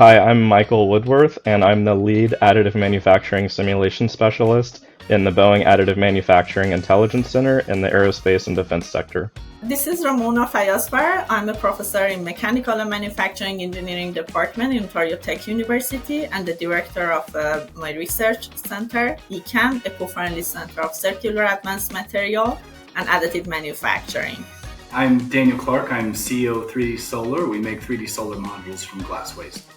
Hi, I'm Michael Woodworth, and I'm the lead additive manufacturing simulation specialist in the Boeing Additive Manufacturing Intelligence Center in the aerospace and defense sector. This is Ramona Fayasbar. I'm a professor in Mechanical and Manufacturing Engineering Department in Ontario Tech University and the director of my research center, ECAM, Eco-Friendly Center of Circular Advanced Material and Additive Manufacturing. I'm Daniel Clark. I'm CEO of 3D Solar. We make 3D solar modules from glass waste.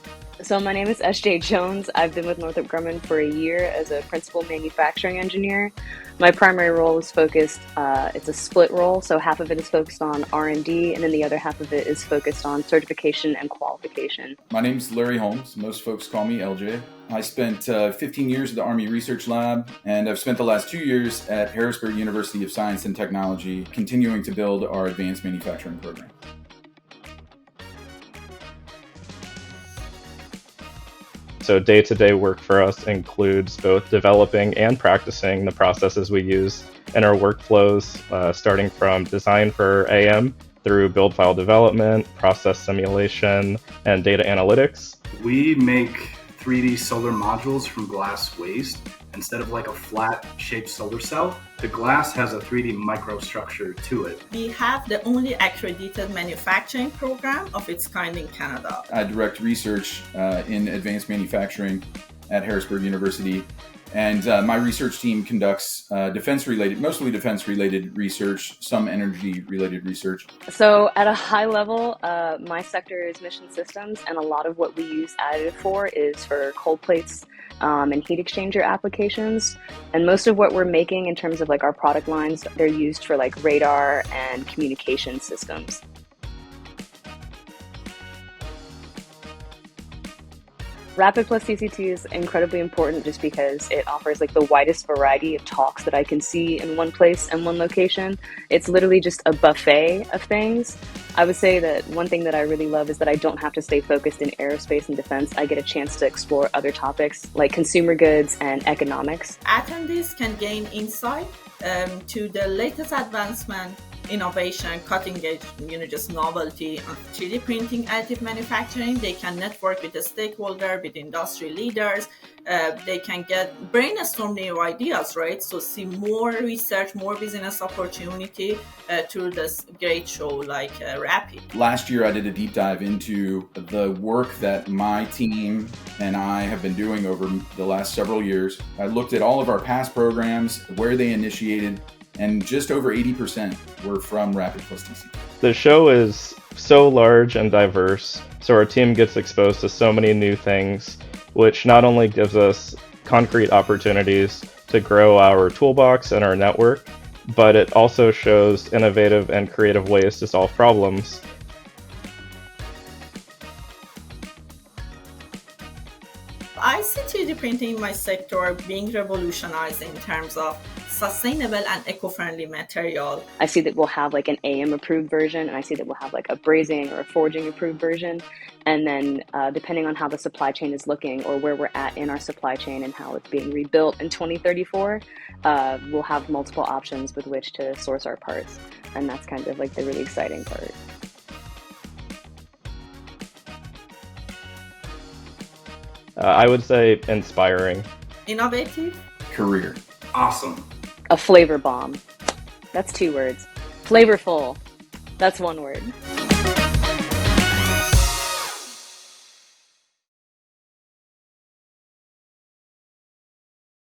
So my name is S.J. Jones. I've been with Northrop Grumman for a year as a principal manufacturing engineer. My primary role is focused, it's a split role, so half of it is focused on R&D and then the other half of it is focused on certification and qualification. My name's Larry Holmes. Most folks call me LJ. I spent 15 years at the Army Research Lab, and I've spent the last 2 years at Harrisburg University of Science and Technology, continuing to build our advanced manufacturing program. So day-to-day work for us includes both developing and practicing the processes we use in our workflows, starting from design for AM through build file development, process simulation, and data analytics. We make 3D solar modules from glass waste. Instead of like a flat-shaped solar cell, the glass has a 3D microstructure to it. We have the only accredited manufacturing program of its kind in Canada. I direct research in advanced manufacturing at Harrisburg University, and my research team conducts mostly defense-related research, some energy-related research. So at a high level, my sector is mission systems, and a lot of what we use additive for is for cold plates and heat exchanger applications. And most of what we're making in terms of like our product lines, they're used for like radar and communication systems. RAPID plus TCT is incredibly important just because it offers like the widest variety of talks that I can see in one place and one location. It's literally just a buffet of things. I would say that one thing that I really love is that I don't have to stay focused in aerospace and defense. I get a chance to explore other topics like consumer goods and economics. Attendees can gain insight to the latest advancement, innovation, cutting edge, just novelty of 3D printing, additive manufacturing. They can network with the stakeholder, with industry leaders. They can brainstorm new ideas, right? So see more research, more business opportunity through this great show like RAPID. Last year, I did a deep dive into the work that my team and I have been doing over the last several years. I looked at all of our past programs, where they initiated, and just over 80% were from RAPID plus TCT. The show is so large and diverse, so our team gets exposed to so many new things, which not only gives us concrete opportunities to grow our toolbox and our network, but it also shows innovative and creative ways to solve problems. I see 3D printing in my sector being revolutionized in terms of sustainable and eco-friendly material. I see that we'll have like an AM approved version, and I see that we'll have like a brazing or a forging approved version. And then depending on how the supply chain is looking or where we're at in our supply chain and how it's being rebuilt in 2034, we'll have multiple options with which to source our parts. And that's kind of like the really exciting part. I would say inspiring. Innovative. Career. Awesome. A flavor bomb. That's 2 words. Flavorful. That's 1 word.